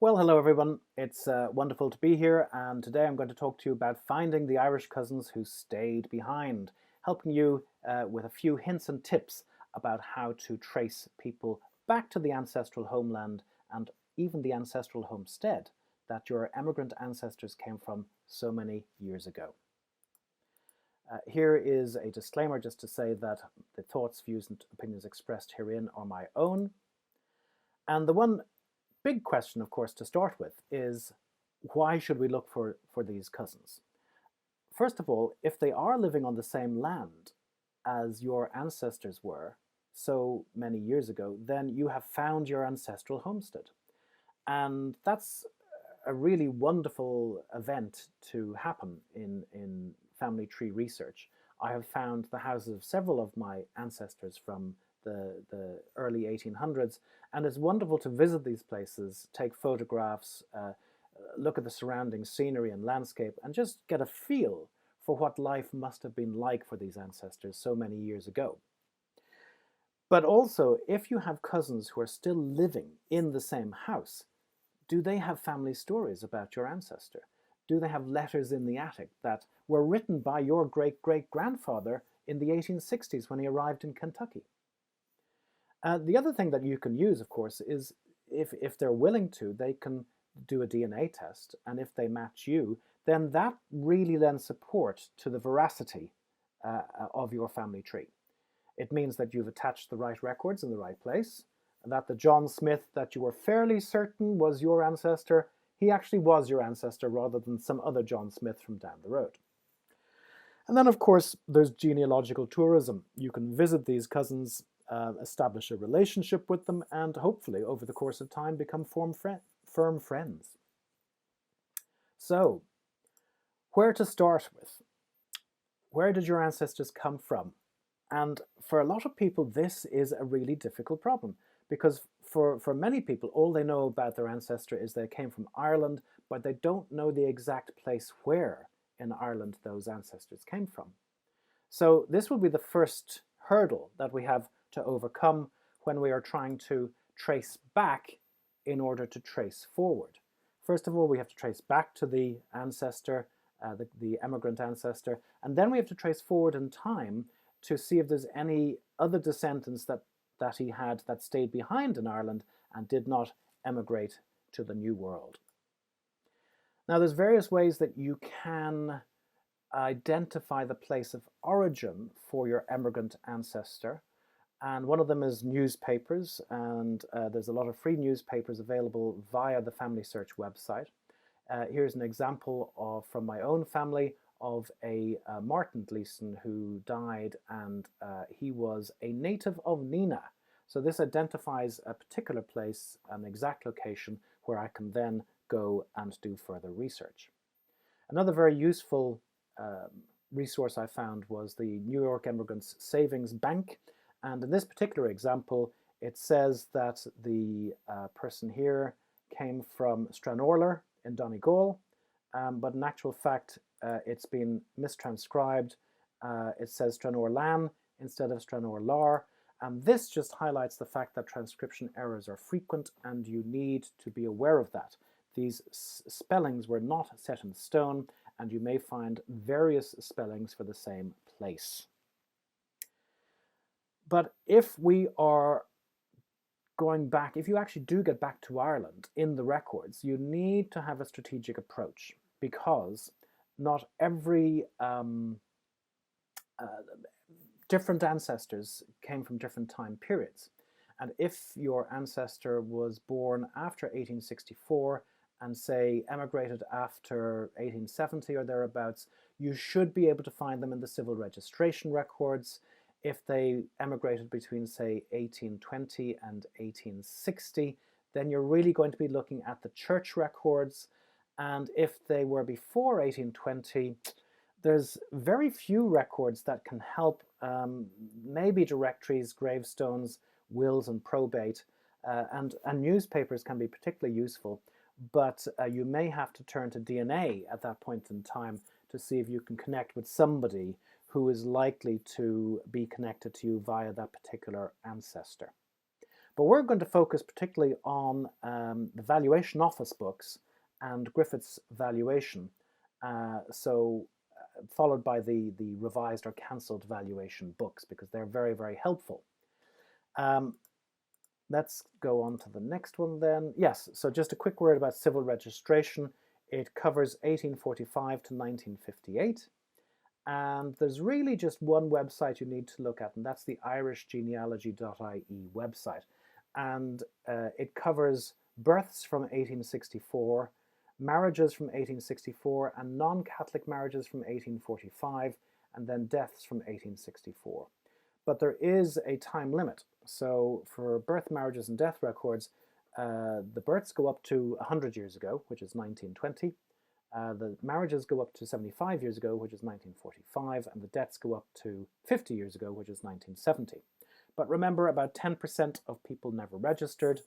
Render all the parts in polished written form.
Well, hello everyone. It's wonderful to be here, and today I'm going to talk to you about finding the Irish cousins who stayed behind, helping you with a few hints and tips about how to trace people back to the ancestral homeland and even the ancestral homestead that your emigrant ancestors came from so many years ago. Here is a disclaimer just to say that the thoughts, views and opinions expressed herein are my own. And the one big question, of course, to start with is, why should we look for these cousins? First of all, if they are living on the same land as your ancestors were so many years ago, then you have found your ancestral homestead. And that's a really wonderful event to happen in family tree research. I have found the houses of several of my ancestors from the early 1800s, and it's wonderful to visit these places, take photographs, look at the surrounding scenery and landscape, and just get a feel for what life must have been like for these ancestors so many years ago. But also, if you have cousins who are still living in the same house, do they have family stories about your ancestor? Do they have letters in the attic that were written by your great-great-grandfather in the 1860s when he arrived in Kentucky? The other thing that you can use, of course, is if they're willing to, they can do a DNA test, and if they match you, then that really lends support to the veracity of your family tree. It means that you've attached the right records in the right place, and that the John Smith that you were fairly certain was your ancestor, he actually was your ancestor rather than some other John Smith from down the road. And then, of course, there's genealogical tourism. You can visit these cousins, establish a relationship with them, and hopefully, over the course of time, become firm friends. So, where to start with? Where did your ancestors come from? And for a lot of people, this is a really difficult problem, because for many people, all they know about their ancestor is they came from Ireland, but they don't know the exact place where in Ireland those ancestors came from. So this will be the first hurdle that we have to overcome when we are trying to trace back in order to trace forward. First of all, we have to trace back to the ancestor, the emigrant ancestor, and then we have to trace forward in time to see if there's any other descendants that he had that stayed behind in Ireland and did not emigrate to the New World. Now, there's various ways that you can identify the place of origin for your emigrant ancestor, and one of them is newspapers, and there's a lot of free newspapers available via the FamilySearch website. Here's an example from my own family of a Martin Gleason who died, and he was a native of Neenah. So this identifies a particular place, an exact location, where I can then go and do further research. Another very useful resource I found was the New York Immigrants Savings Bank, and in this particular example it says that the person here came from Stranorlar in Donegal, but in actual fact it's been mistranscribed. It says Stranorlan instead of Stranorlar, and this just highlights the fact that transcription errors are frequent, and you need to be aware of that. These spellings were not set in stone, and you may find various spellings for the same place. But if we are going back, if you actually do get back to Ireland in the records, you need to have a strategic approach, because not every different ancestors came from different time periods. And if your ancestor was born after 1864 and say emigrated after 1870 or thereabouts, you should be able to find them in the civil registration records. If they emigrated between, say, 1820 and 1860, then you're really going to be looking at the church records. And if they were before 1820, there's very few records that can help, maybe directories, gravestones, wills and probate, and newspapers can be particularly useful, but you may have to turn to DNA at that point in time to see if you can connect with somebody who is likely to be connected to you via that particular ancestor. But we're going to focus particularly on the Valuation Office books and Griffith's Valuation, followed by the revised or cancelled Valuation books, because they're very, very helpful. Let's go on to the next one then. Yes, so just a quick word about civil registration. It covers 1845 to 1958. And there's really just one website you need to look at, and that's the irishgenealogy.ie website. And it covers births from 1864, marriages from 1864, and non-Catholic marriages from 1845, and then deaths from 1864. But there is a time limit. So for birth, marriages, and death records, the births go up to 100 years ago, which is 1920. The marriages go up to 75 years ago, which is 1945, and the deaths go up to 50 years ago, which is 1970. But remember, about 10% of people never registered.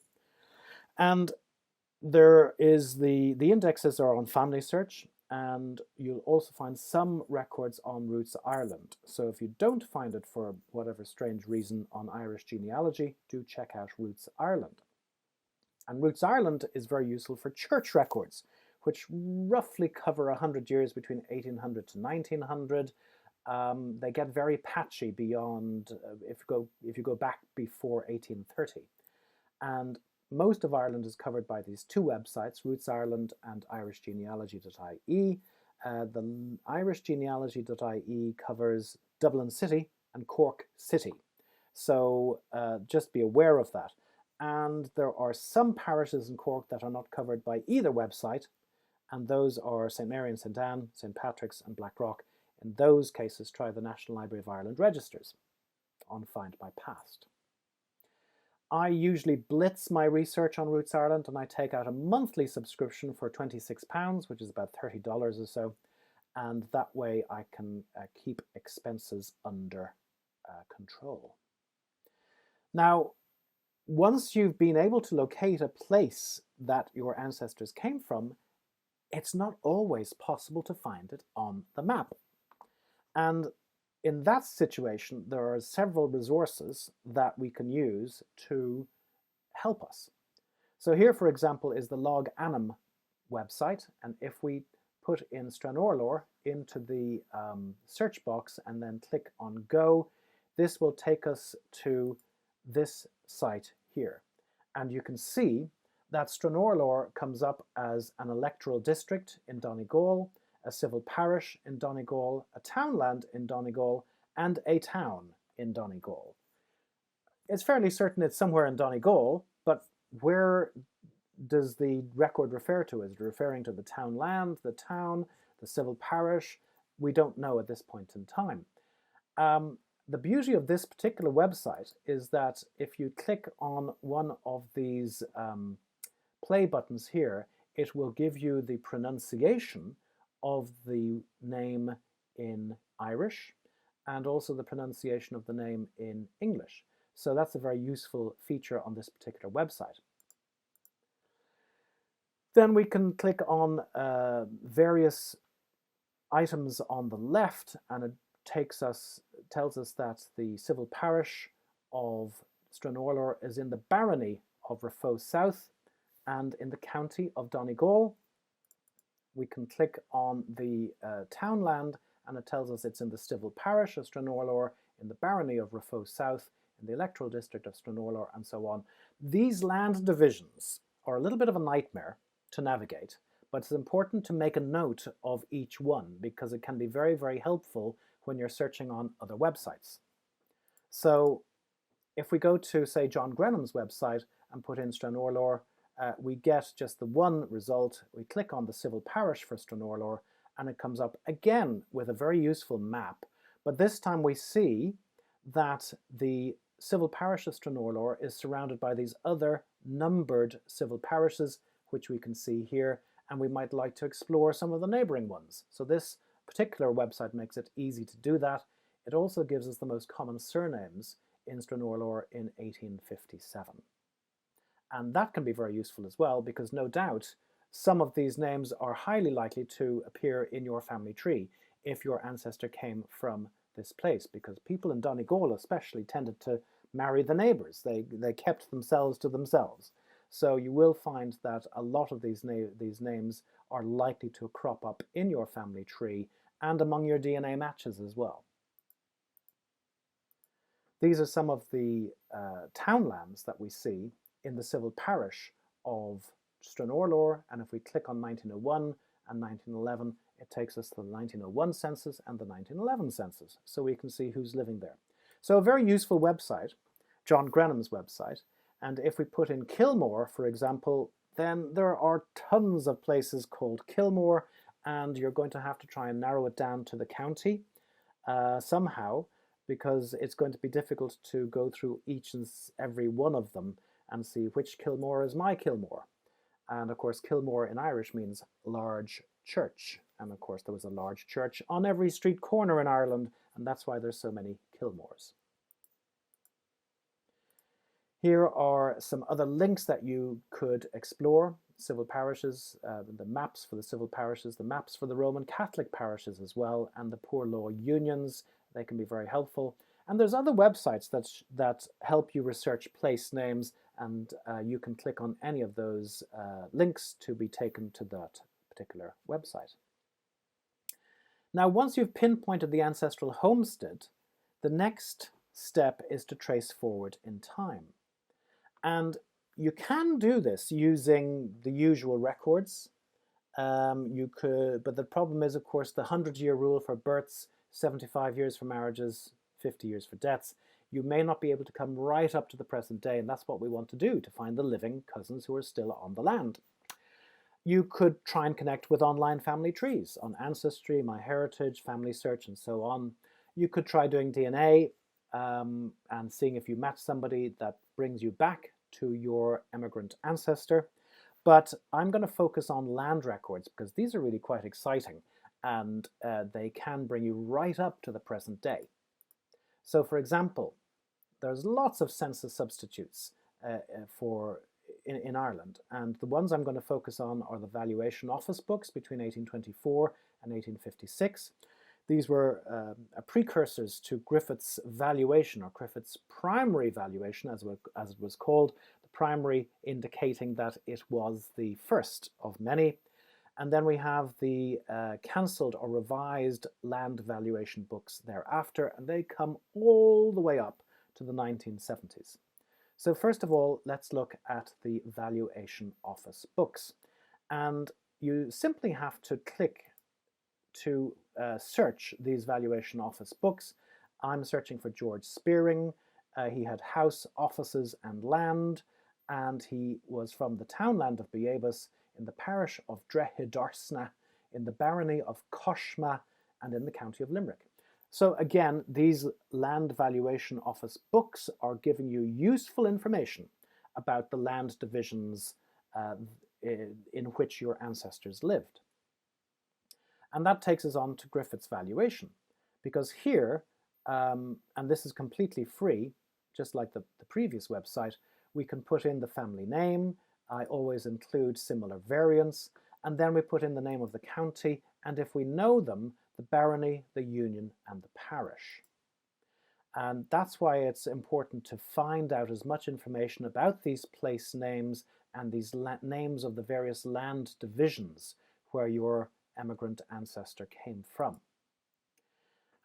And there is the indexes are on FamilySearch, and you'll also find some records on Roots Ireland. So if you don't find it for whatever strange reason on Irish genealogy, do check out Roots Ireland. And Roots Ireland is very useful for church records, which roughly cover 100 years between 1800 to 1900. They get very patchy beyond, if you go back before 1830. And most of Ireland is covered by these two websites, Roots Ireland and irishgenealogy.ie. The irishgenealogy.ie covers Dublin City and Cork City. So just be aware of that. And there are some parishes in Cork that are not covered by either website, and those are St Mary and St Anne, St Patrick's and Blackrock. In those cases, try the National Library of Ireland registers on Find My Past. I usually blitz my research on Roots Ireland, and I take out a monthly subscription for £26, which is about $30 or so, and that way I can keep expenses under control. Now, once you've been able to locate a place that your ancestors came from, it's not always possible to find it on the map. And in that situation, there are several resources that we can use to help us. So here, for example, is the Log Annam website, and if we put in Stranorlor into the search box and then click on Go, this will take us to this site here. And you can see that Stranorlor comes up as an electoral district in Donegal, a civil parish in Donegal, a townland in Donegal, and a town in Donegal. It's fairly certain it's somewhere in Donegal, but where does the record refer to? Is it referring to the townland, the town, the civil parish? We don't know at this point in time. The beauty of this particular website is that if you click on one of these play buttons here, it will give you the pronunciation of the name in Irish and also the pronunciation of the name in English. So that's a very useful feature on this particular website. Then we can click on various items on the left, and it tells us that the civil parish of Stranorlor is in the barony of Raphoe South and in the county of Donegal. We can click on the townland, and it tells us it's in the civil parish of Stranorlor, in the barony of Raphoe South, in the electoral district of Stranorlor, and so on. These land divisions are a little bit of a nightmare to navigate, but it's important to make a note of each one because it can be very, very helpful when you're searching on other websites. So if we go to, say, John Grenham's website and put in Stranorlor, we get just the one result. We click on the civil parish for Stranorlor, and it comes up again with a very useful map. But this time we see that the civil parish of Stranorlor is surrounded by these other numbered civil parishes, which we can see here, and we might like to explore some of the neighbouring ones. So this particular website makes it easy to do that. It also gives us the most common surnames in Stranorlor in 1857. And that can be very useful as well, because no doubt some of these names are highly likely to appear in your family tree if your ancestor came from this place, because people in Donegal especially tended to marry the neighbors. They kept themselves to themselves. So you will find that a lot of these names are likely to crop up in your family tree and among your DNA matches as well. These are some of the townlands that we see in the civil parish of Stranorlor, and if we click on 1901 and 1911, it takes us to the 1901 census and the 1911 census, so we can see who's living there. So a very useful website, John Grenham's website, and if we put in Kilmore, for example, then there are tons of places called Kilmore, and you're going to have to try and narrow it down to the county somehow, because it's going to be difficult to go through each and every one of them and see which Kilmore is my Kilmore. And of course, Kilmore in Irish means large church. And of course, there was a large church on every street corner in Ireland, and that's why there's so many Kilmores. Here are some other links that you could explore. Civil parishes, the maps for the civil parishes, the maps for the Roman Catholic parishes as well, and the poor law unions. They can be very helpful. And there's other websites that help you research place names, and you can click on any of those links to be taken to that particular website. Now, once you've pinpointed the ancestral homestead, the next step is to trace forward in time. And you can do this using the usual records. You could, but the problem is, of course, the 100-year rule for births, 75 years for marriages, 50 years for deaths. You may not be able to come right up to the present day, and that's what we want to do, to find the living cousins who are still on the land. You could try and connect with online family trees on Ancestry, MyHeritage, FamilySearch, and so on. You could try doing DNA and seeing if you match somebody that brings you back to your immigrant ancestor. But I'm going to focus on land records because these are really quite exciting, and they can bring you right up to the present day. So for example, there's lots of census substitutes in Ireland, and the ones I'm going to focus on are the Valuation office books between 1824 and 1856. These were precursors to Griffith's Valuation, or Griffith's primary valuation, as it was called, the primary indicating that it was the first of many. And then we have the cancelled or revised land valuation books thereafter, and they come all the way up to the 1970s. So first of all, let's look at the Valuation office books. And you simply have to click to search these Valuation office books. I'm searching for George Spearing. He had house, offices and land, and he was from the townland of Beabus in the parish of Drehidarsna, in the barony of Coshma, and in the county of Limerick. So again, these land valuation office books are giving you useful information about the land divisions in which your ancestors lived. And that takes us on to Griffith's Valuation, because here, and this is completely free, just like the previous website, we can put in the family name. I always include similar variants, and then we put in the name of the county, and if we know them, the barony, the union, and the parish. And that's why it's important to find out as much information about these place names and these names of the various land divisions where your emigrant ancestor came from.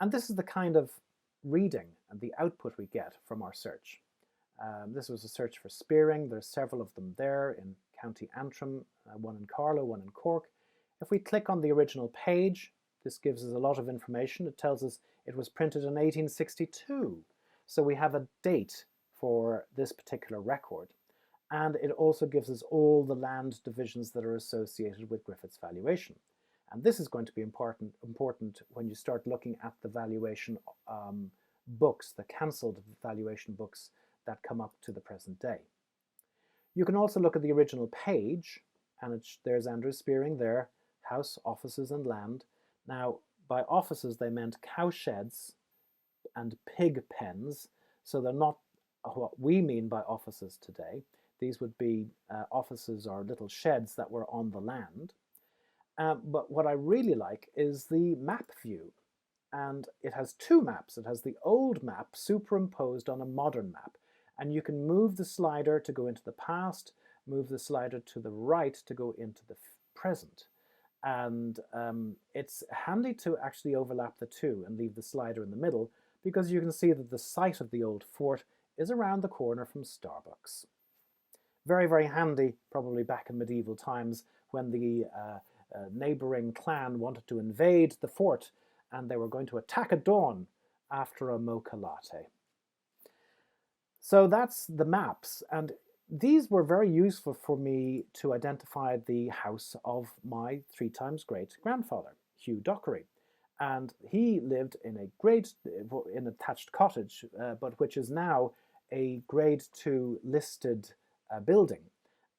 And this is the kind of reading and the output we get from our search. This was a search for Spearing. There's several of them there in County Antrim, one in Carlow, one in Cork. If we click on the original page, this gives us a lot of information. It tells us it was printed in 1862. So we have a date for this particular record. And it also gives us all the land divisions that are associated with Griffith's Valuation. And this is going to be important when you start looking at the valuation books, the cancelled valuation books that come up to the present day. You can also look at the original page, and there's Andrew Spearing there, house, offices and land. Now, by offices they meant cow sheds and pig pens, so they're not what we mean by offices today. These would be offices or little sheds that were on the land. But what I really like is the map view. and it has two maps. It has the old map superimposed on a modern map, and you can move the slider to go into the past, move the slider to the right to go into the present. And it's handy to actually overlap the two and leave the slider in the middle, because you can see that the site of the old fort is around the corner from Starbucks. Very, very handy, probably back in medieval times when the neighboring clan wanted to invade the fort and they were going to attack at dawn after a mocha latte. So that's the maps, and these were very useful for me to identify the house of my 3 times great grandfather, Hugh Dockery. And he lived in in a thatched cottage, but which is now a grade 2 listed building.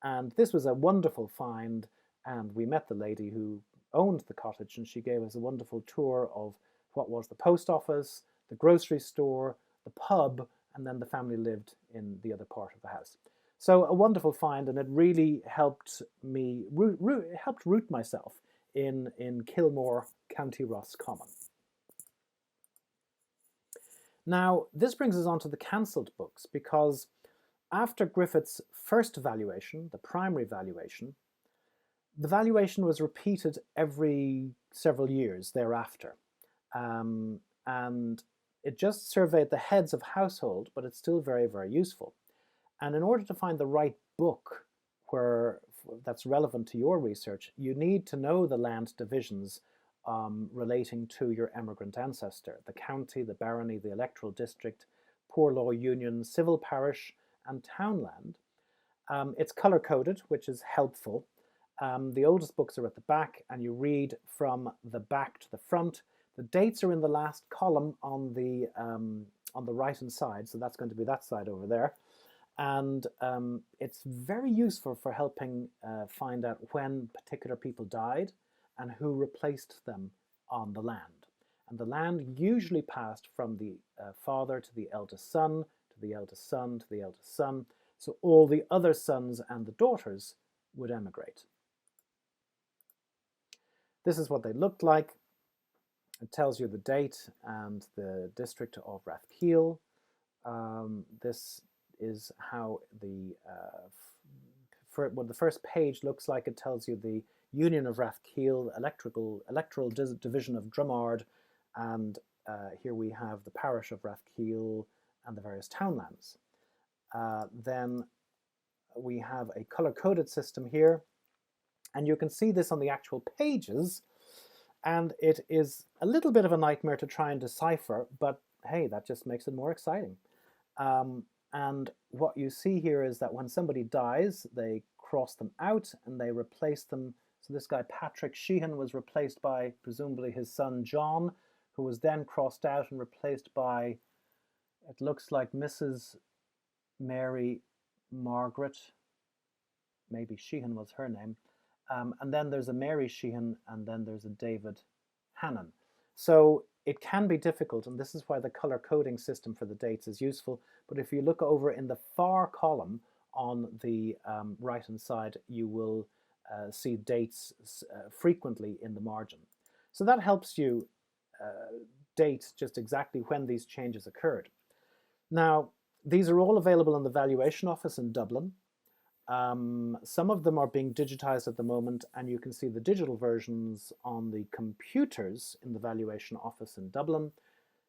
And this was a wonderful find, and we met the lady who owned the cottage, and she gave us a wonderful tour of what was the post office, the grocery store, the pub, and then the family lived in the other part of the house. So a wonderful find, and it really helped me root myself in Kilmore, County Roscommon. Now, this brings us on to the cancelled books, because after Griffith's first valuation, the primary valuation, the valuation was repeated every several years thereafter. And it just surveyed the heads of household, but it's still very, very useful. And in order to find the right book that's relevant to your research, you need to know the land divisions relating to your emigrant ancestor: the county, the barony, the electoral district, poor law union, civil parish, and townland. It's color-coded, which is helpful. The oldest books are at the back, and you read from the back to the front. The dates are in the last column on the right-hand side, so that's going to be that side over there. And it's very useful for helping find out when particular people died and who replaced them on the land. And the land usually passed from the father to the eldest son, to the eldest son, to the eldest son. So all the other sons and the daughters would emigrate. This is what they looked like. It tells you the date and the district of Rathkeale. This is how the what the first page looks like. It tells you the Union of Rathkeale, electoral division of Drummard, and here we have the parish of Rathkeale and the various townlands. Then we have a color-coded system here, and you can see this on the actual pages, and it is a little bit of a nightmare to try and decipher, but hey, that just makes it more exciting. And what you see here is that when somebody dies, they cross them out and they replace them. So this guy Patrick Sheehan was replaced by presumably his son John, who was then crossed out and replaced by, it looks like Mrs. Mary Margaret. Maybe Sheehan was her name. And then there's a Mary Sheehan, and then there's a David Hannon. So it can be difficult, and this is why the color coding system for the dates is useful. But if you look over in the far column on the right-hand side, you will see dates frequently in the margin. So that helps you date just exactly when these changes occurred. Now, these are all available in the Valuation Office in Dublin. Some of them are being digitized at the moment, and you can see the digital versions on the computers in the Valuation Office in Dublin.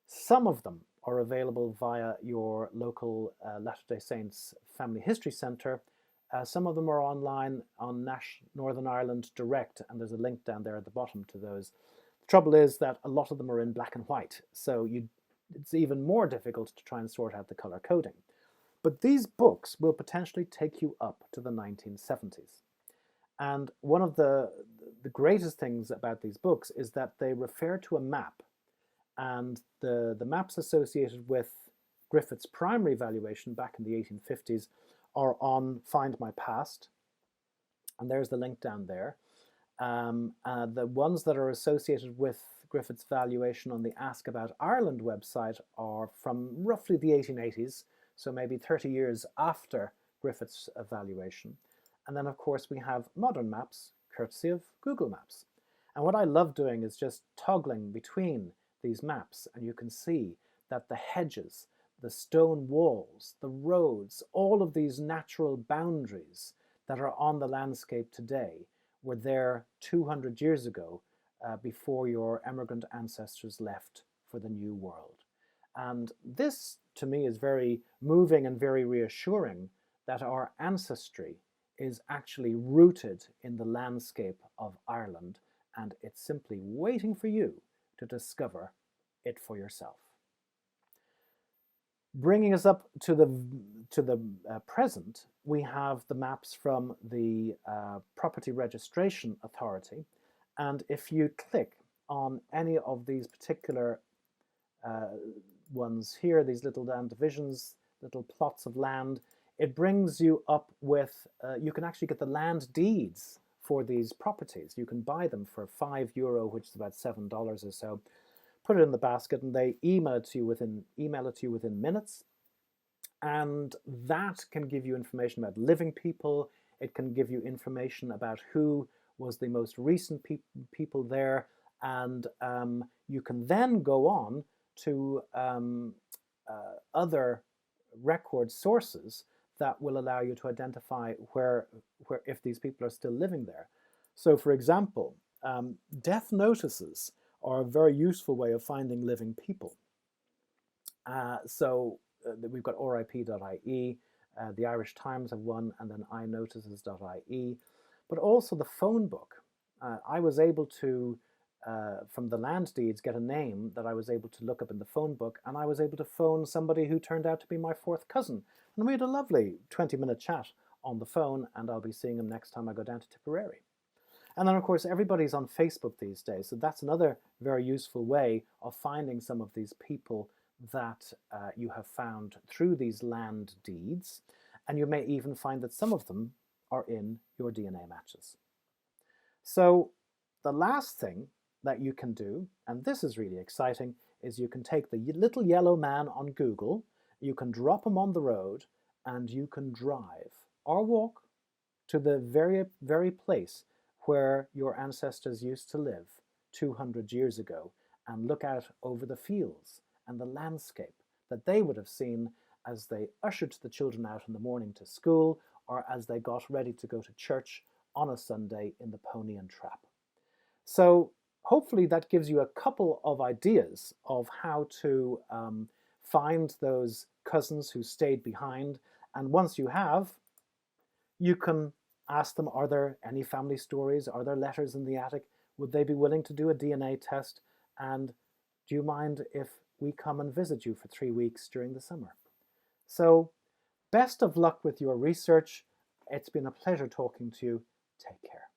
Some of them are available via your local Latter-day Saints Family History Centre. Some of them are online on Northern Ireland Direct, and there's a link down there at the bottom to those. The trouble is that a lot of them are in black and white, so it's even more difficult to try and sort out the color coding. But these books will potentially take you up to the 1970s. And one of the greatest things about these books is that they refer to a map. And the maps associated with Griffith's primary valuation back in the 1850s are on Find My Past. And there's the link down there. The ones that are associated with Griffith's valuation on the Ask About Ireland website are from roughly the 1880s. So maybe 30 years after Griffith's evaluation. And then, of course, we have modern maps, courtesy of Google Maps. And what I love doing is just toggling between these maps, and you can see that the hedges, the stone walls, the roads, all of these natural boundaries that are on the landscape today were there 200 years ago, before your emigrant ancestors left for the New World. And this, to me, is very moving and very reassuring, that our ancestry is actually rooted in the landscape of Ireland, and it's simply waiting for you to discover it for yourself. Bringing us up to the present, we have the maps from the Property Registration Authority, and if you click on any of these particular ones here, these little land divisions, little plots of land, it brings you up with, you can actually get the land deeds for these properties. You can buy them for €5, which is about $7 or so. Put it in the basket, and they email it to you within minutes. And that can give you information about living people. It can give you information about who was the most recent people there, and you can then go on to other record sources that will allow you to identify where if these people are still living there. So, for example, death notices are a very useful way of finding living people. We've got RIP.ie, the Irish Times have one, and then inotices.ie, but also the phone book. I was able to, from the land deeds, get a name that I was able to look up in the phone book, and I was able to phone somebody who turned out to be my fourth cousin. And we had a lovely 20-minute chat on the phone, and I'll be seeing him next time I go down to Tipperary. And then, of course, everybody's on Facebook these days, so that's another very useful way of finding some of these people that you have found through these land deeds, and you may even find that some of them are in your DNA matches. So the last thing that you can do, and this is really exciting, is you can take the little yellow man on Google, you can drop him on the road, and you can drive or walk to the very, very place where your ancestors used to live 200 years ago, and look out over the fields and the landscape that they would have seen as they ushered the children out in the morning to school, or as they got ready to go to church on a Sunday in the Pony and Trap. So hopefully that gives you a couple of ideas of how to find those cousins who stayed behind. And once you have, you can ask them, are there any family stories? Are there letters in the attic? Would they be willing to do a DNA test? And do you mind if we come and visit you for 3 weeks during the summer? So best of luck with your research. It's been a pleasure talking to you. Take care.